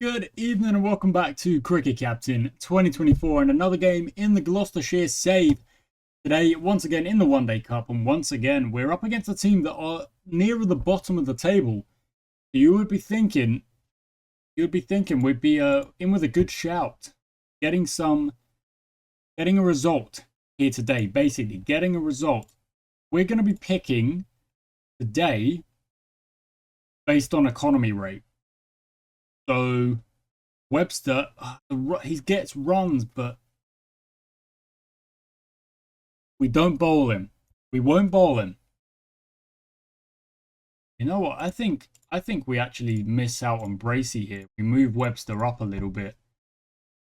Good evening and welcome back to Cricket Captain 2024 and another game in the Gloucestershire Save. Today, once again in the One Day Cup, and once again we're up against a team that are nearer the bottom of the table. You would be thinking we'd be in with a good shout, getting a result here today. Basically, getting a result. We're going to be picking today based on economy rate. So, Webster, he gets runs, but we don't bowl him. We won't bowl him. You know what? I think we actually miss out on Bracey here. We move Webster up a little bit.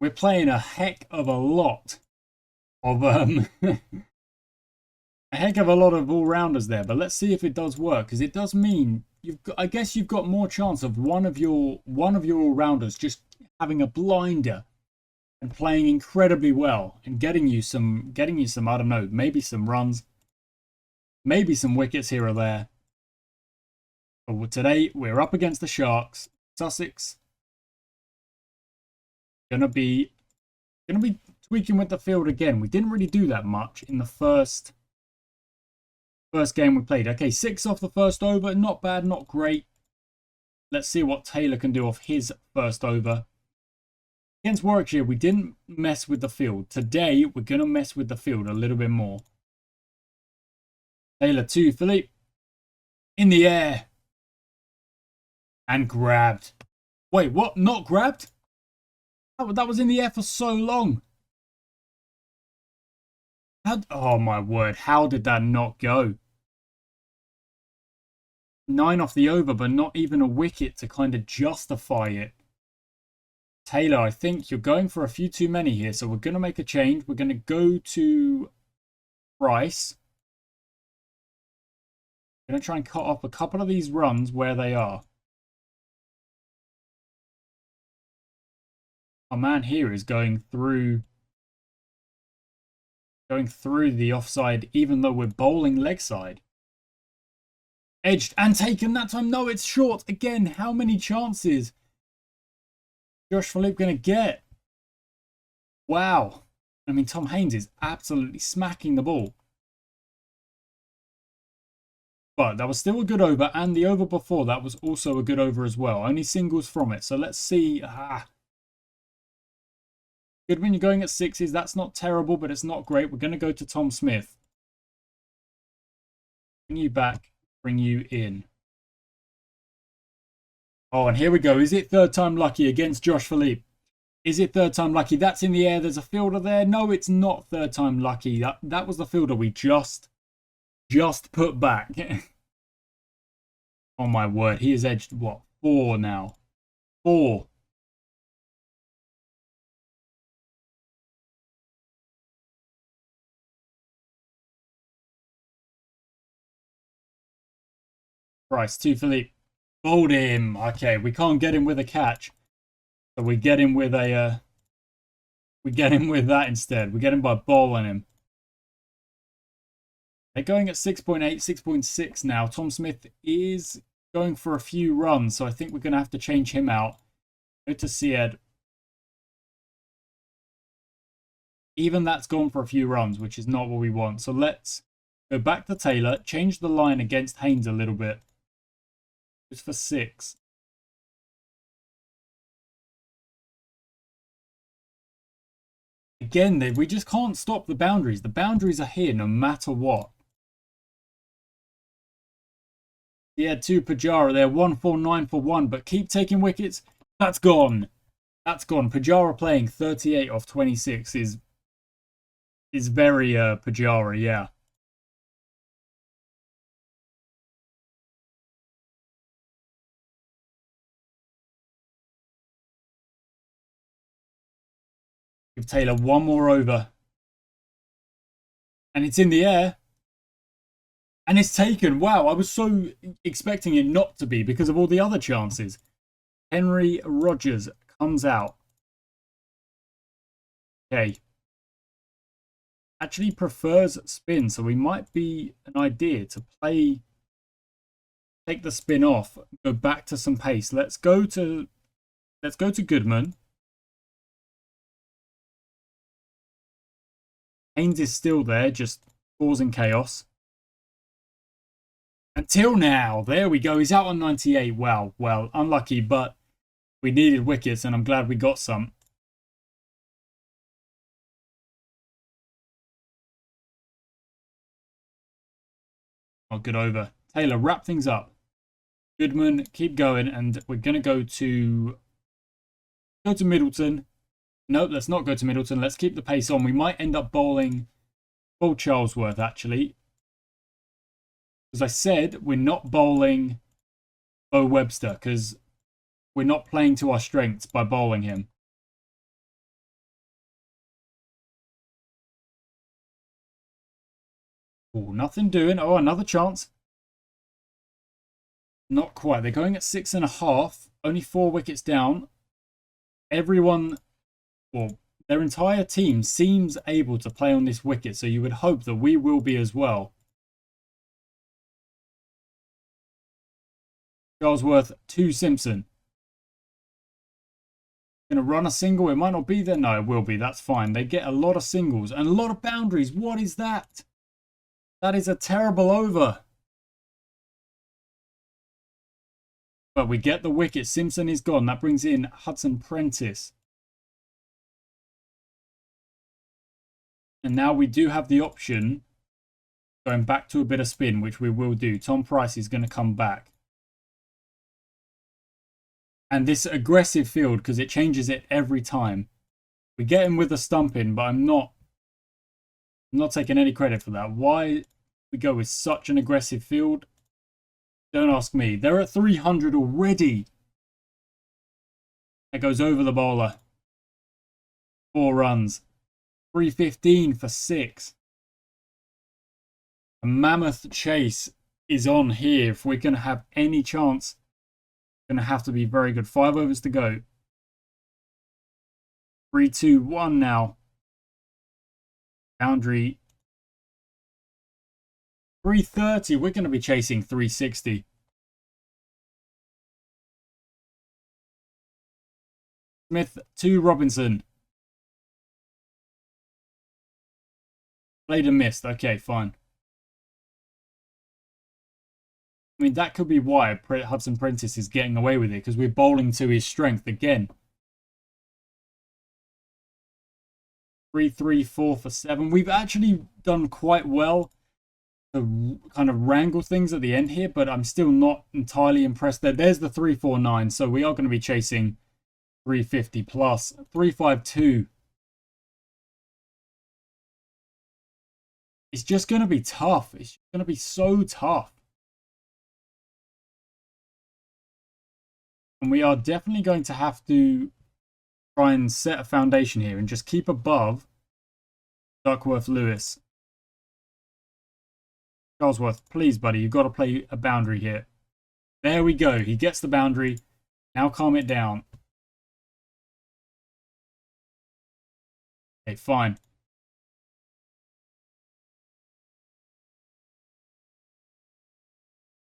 We're playing a heck of a lot of a heck of a lot of all-rounders there. But let's see if it does work, because it does mean I guess you've got more chance of one of your all-rounders just having a blinder and playing incredibly well and getting you some I don't know, maybe some runs, maybe some wickets here or there. But today we're up against the Sharks. Sussex gonna be tweaking with the field again. We didn't really do that much in the first game we played. Okay, 6 off the first over. Not bad, not great. Let's see what Taylor can do off his first over. Against Warwickshire, we didn't mess with the field. Today, we're going to mess with the field a little bit more. Taylor to Philippe. In the air. And grabbed. Wait, what? Not grabbed? That was in the air for so long. Oh my word, how did that not go? 9 off the over, but not even a wicket to kind of justify it. Taylor, I think you're going for a few too many here, so we're going to make a change. We're going to go to Price. Going to try and cut off a couple of these runs where they are. Our man here is going through the offside, even though we're bowling leg side. Edged and taken that time. No, it's short again. How many chances Josh Philippe going to get? Wow. I mean, Tom Haynes is absolutely smacking the ball. But that was still a good over, and the over before that was also a good over as well. Only singles from it. So let's see. Good when you're going at 6s. That's not terrible, but it's not great. We're going to go to Tom Smith. Bring you back. Bring you in. Oh, and here we go. Is it third time lucky against Josh Philippe? Is it third time lucky? That's in the air. There's a fielder there. No, it's not third time lucky. That was the fielder we just put back. Oh my word. He has edged, what, 4 now? 4. Price to Philippe. Bowled him. Okay, we can't get him with a catch. So we get him with a we get him with that instead. We get him by bowling him. They're going at 6.8, 6.6 now. Tom Smith is going for a few runs, so I think we're going to have to change him out. Go to Syed. Even that's gone for a few runs, which is not what we want. So let's go back to Taylor, change the line against Haynes a little bit. It's for 6. Again, we just can't stop the boundaries. The boundaries are here no matter what. Yeah, 2 Pajara there, 149 for 1, but keep taking wickets. That's gone. That's gone. Pajara playing 38 off 26 is very Pajara, yeah. Give Taylor one more over. And it's in the air. And it's taken. Wow, I was so expecting it not to be because of all the other chances. Henry Rogers comes out. Okay. Actually prefers spin, so we might be an idea to take the spin off, go back to some pace. Let's go to Let's go to Goodman. Haynes is still there, just causing chaos. Until now. There we go. He's out on 98. Wow. Well, unlucky, but we needed wickets, and I'm glad we got some. Oh, good over. Taylor, wrap things up. Goodman, keep going, and we're going to go to Middleton. Nope, let's not go to Middleton. Let's keep the pace on. We might end up bowling Charlesworth, actually. As I said, we're not bowling Bo Webster, because we're not playing to our strengths by bowling him. Oh, nothing doing. Oh, another chance. Not quite. They're going at 6.5. Only 4 wickets down. Everyone, well, their entire team seems able to play on this wicket, so you would hope that we will be as well. Charlesworth to Simpson. Going to run a single. It might not be there. No, it will be. That's fine. They get a lot of singles and a lot of boundaries. What is that? That is a terrible over. But we get the wicket. Simpson is gone. That brings in Hudson Prentice. And now we do have the option going back to a bit of spin, which we will do. Tom Price is going to come back. And this aggressive field, because it changes it every time. We get him with a stump in, but I'm not taking any credit for that. Why we go with such an aggressive field? Don't ask me. They're at 300 already. That goes over the bowler. 4 runs. 315 for 6. A mammoth chase is on here. If we're going to have any chance, going to have to be very good. 5 overs to go. 3, 2, 1 now. Boundary. 330. We're going to be chasing 360. Smith to Robinson. Played and missed. Okay, fine. I mean, that could be why Hudson Prentice is getting away with it, because we're bowling to his strength again. 3, 3, 4 for 7. We've actually done quite well to kind of wrangle things at the end here, but I'm still not entirely impressed there. There's the 349, so we are going to be chasing 350 plus. 352. It's just going to be tough. It's going to be so tough. And we are definitely going to have to try and set a foundation here and just keep above Duckworth Lewis. Charlesworth, please, buddy, you've got to play a boundary here. There we go. He gets the boundary. Now calm it down. Okay, fine.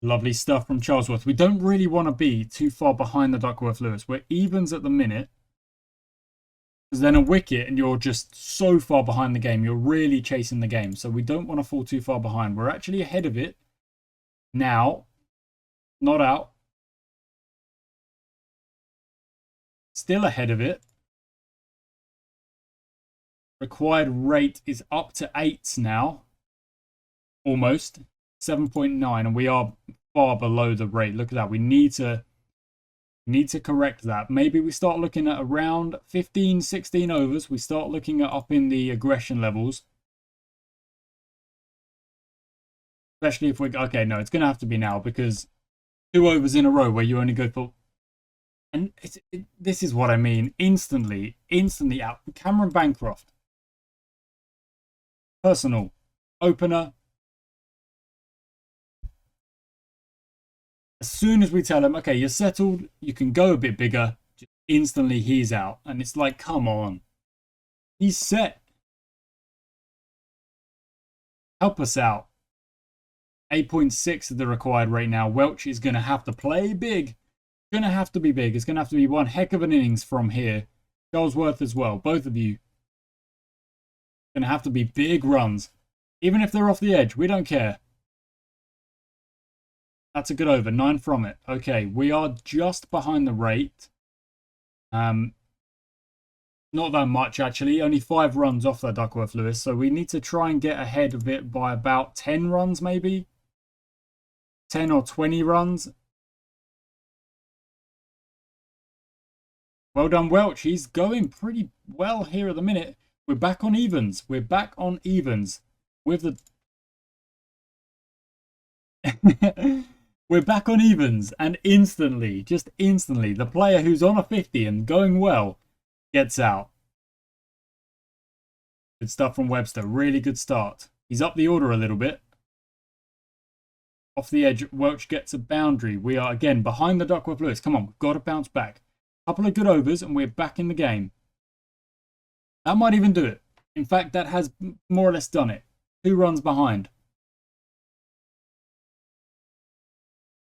Lovely stuff from Charlesworth. We don't really want to be too far behind the Duckworth Lewis. We're evens at the minute. Because then a wicket and you're just so far behind the game. You're really chasing the game. So we don't want to fall too far behind. We're actually ahead of it now. Not out. Still ahead of it. Required rate is up to 8 now. Almost. 7.9, and we are far below the rate. Look at that. We need to correct that. Maybe we start looking at around 15, 16 overs. We start looking at upping the aggression levels. Especially if we... Okay, no, it's going to have to be now, because 2 overs in a row where you only go for... And this is what I mean. Instantly out. Cameron Bancroft. Personal. Opener. As soon as we tell him, okay, you're settled, you can go a bit bigger, just instantly he's out. And it's like, come on. He's set. Help us out. 8.6 is the required rate now. Welch is going to have to play big. Going to have to be big. It's going to have to be one heck of an innings from here. Jos3h as well. Both of you. Going to have to be big runs. Even if they're off the edge. We don't care. That's a good over. 9 from it. Okay. We are just behind the rate. Not that much, actually. Only 5 runs off that Duckworth Lewis. So we need to try and get ahead of it by about 10 runs, maybe. 10 or 20 runs. Well done, Welch. He's going pretty well here at the minute. We're back on evens. We're back on evens with the... We're back on evens, and instantly, just instantly, the player who's on a 50 and going well gets out. Good stuff from Webster. Really good start. He's up the order a little bit. Off the edge, Welch gets a boundary. We are, again, behind the Duckworth Lewis. Come on, we've got to bounce back. Couple of good overs, and we're back in the game. That might even do it. In fact, that has more or less done it. 2 runs behind.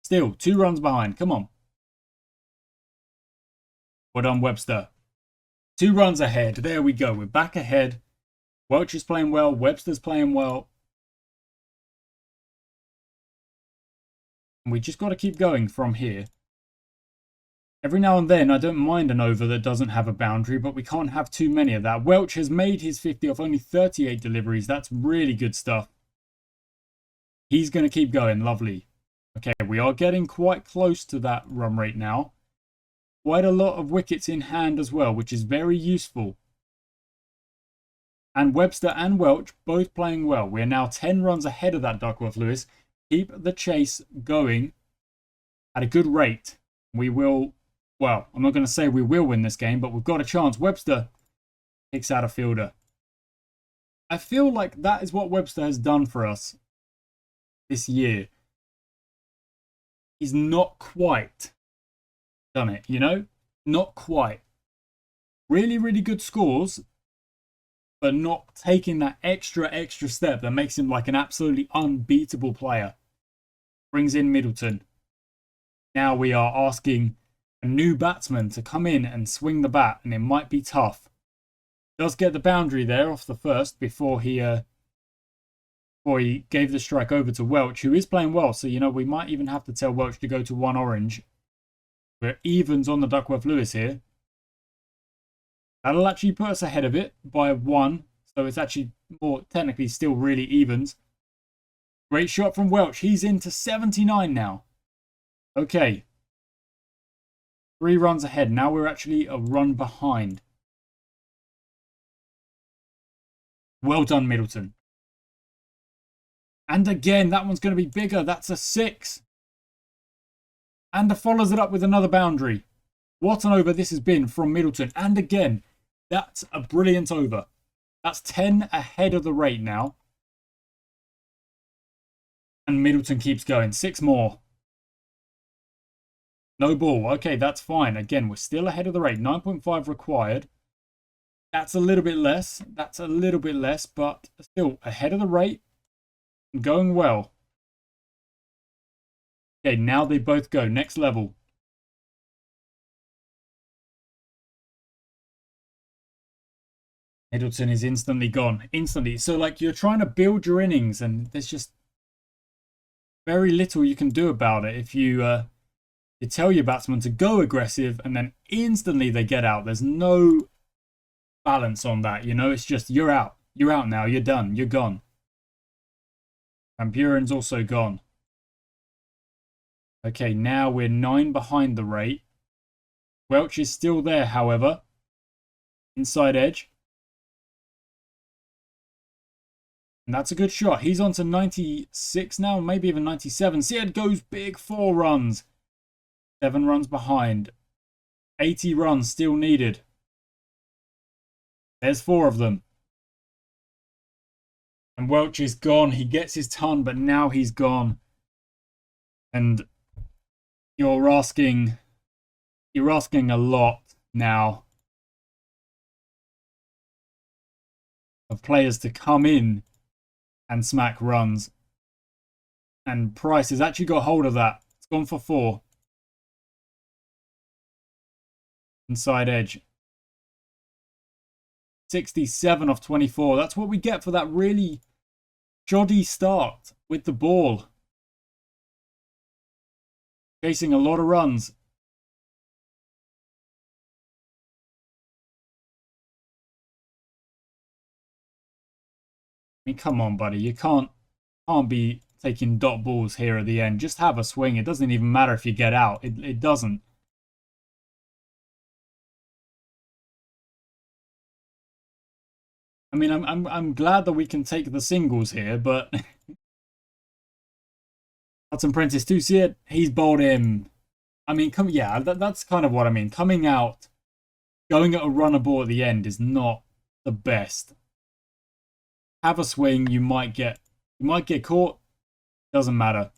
Still, 2 runs behind. Come on. Well done, Webster. 2 runs ahead. There we go. We're back ahead. Welch is playing well. Webster's playing well. And we just got to keep going from here. Every now and then, I don't mind an over that doesn't have a boundary, but we can't have too many of that. Welch has made his 50 off only 38 deliveries. That's really good stuff. He's going to keep going. Lovely. Okay, we are getting quite close to that run rate now. Quite a lot of wickets in hand as well, which is very useful. And Webster and Welch both playing well. We are now 10 runs ahead of that Duckworth Lewis. Keep the chase going at a good rate. We will... Well, I'm not going to say we will win this game, but we've got a chance. Webster kicks out a fielder. I feel like that is what Webster has done for us this year. He's not quite done it, you know? Not quite. Really, really good scores, but not taking that extra step that makes him like an absolutely unbeatable player. Brings in Middleton. Now we are asking a new batsman to come in and swing the bat, and it might be tough. Does get the boundary there off the first before he gave the strike over to Welch, who is playing well. So, you know, we might even have to tell Welch to go to 1 orange. We're evens on the Duckworth Lewis here. That'll actually put us ahead of it by 1. So it's actually more technically still really evens. Great shot from Welch. He's into 79 now. Okay. 3 runs ahead. Now we're actually a run behind. Well done, Middleton. And again, that one's going to be bigger. That's a 6. And follows it up with another boundary. What an over this has been from Middleton. And again, that's a brilliant over. That's 10 ahead of the rate now. And Middleton keeps going. 6 more. No ball. Okay, that's fine. Again, we're still ahead of the rate. 9.5 required. That's a little bit less. That's a little bit less, but still ahead of the rate. Going well. Okay, now they both go. Next level. Middleton is instantly gone. Instantly. So, like, you're trying to build your innings, and there's just very little you can do about it if you tell your batsman to go aggressive and then instantly they get out. There's no balance on that, you know? It's just, you're out. You're out now. You're done. You're gone. And Buren's also gone. Okay, now we're 9 behind the rate. Welch is still there, however. Inside edge. And that's a good shot. He's on to 96 now, maybe even 97. Sead goes big. 4 runs. 7 runs behind. 80 runs still needed. There's 4 of them. And Welch is gone. He gets his ton, but now he's gone. And you're asking a lot now of players to come in and smack runs. And Price has actually got hold of that. It's gone for 4. Inside edge. 67 off 24. That's what we get for that really shoddy start with the ball. Chasing a lot of runs. I mean, come on, buddy. You can't be taking dot balls here at the end. Just have a swing. It doesn't even matter if you get out. It doesn't. I mean, I'm glad that we can take the singles here, but Hudson Prentice to see it. He's bowled him. I mean, that's kind of what I mean. Coming out, going at a runner ball at the end is not the best. Have a swing. You might get caught. Doesn't matter.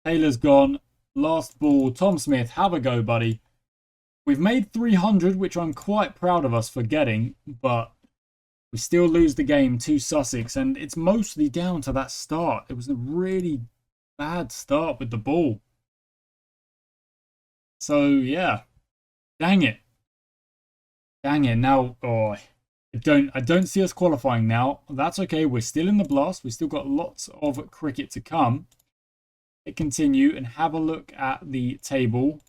Taylor's gone. Last ball. Tom Smith, have a go, buddy. We've made 300, which I'm quite proud of us for getting, but we still lose the game to Sussex, and it's mostly down to that start. It was a really bad start with the ball. So, yeah. Dang it. Dang it. Now, oh, I don't see us qualifying now. That's okay. We're still in the Blast. We've still got lots of cricket to come. Let's continue and have a look at the table.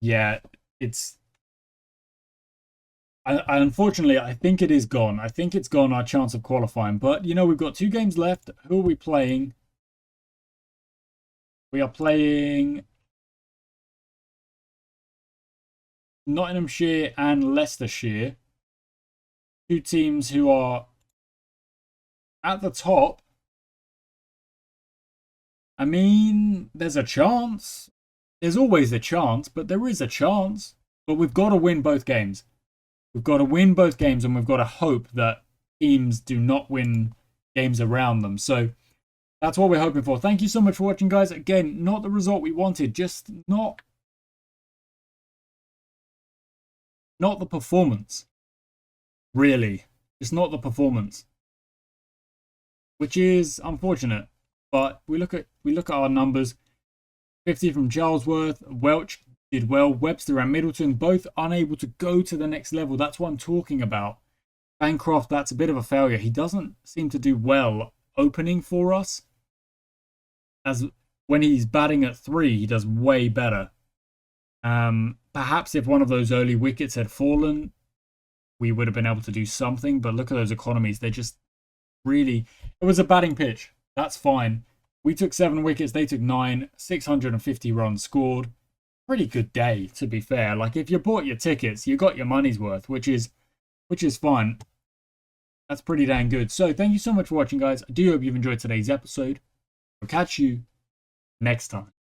Yeah, it's... unfortunately, I think it is gone. I think it's gone, our chance of qualifying. But, you know, we've got 2 games left. Who are we playing? We are playing Nottinghamshire and Leicestershire. 2 teams who are at the top. I mean, there's a chance. There's always a chance, but there is a chance. But we've got to win both games. We've got to win both games, and we've got to hope that teams do not win games around them. So that's what we're hoping for. Thank you so much for watching, guys. Again, not the result we wanted, just not the performance. Really. Just not the performance. Which is unfortunate. But we look at our numbers. 50 from Charlesworth. Welch did well. Webster and Middleton both unable to go to the next level. That's what I'm talking about. Bancroft, that's a bit of a failure. He doesn't seem to do well opening for us. As when he's batting at 3, he does way better. Perhaps if one of those early wickets had fallen, we would have been able to do something. But look at those economies. They're just really... It was a batting pitch. That's fine. We took 7 wickets. They took 9. 650 runs scored. Pretty good day, to be fair. Like, if you bought your tickets, you got your money's worth, which is fine. That's pretty dang good. So, thank you so much for watching, guys. I do hope you've enjoyed today's episode. I'll catch you next time.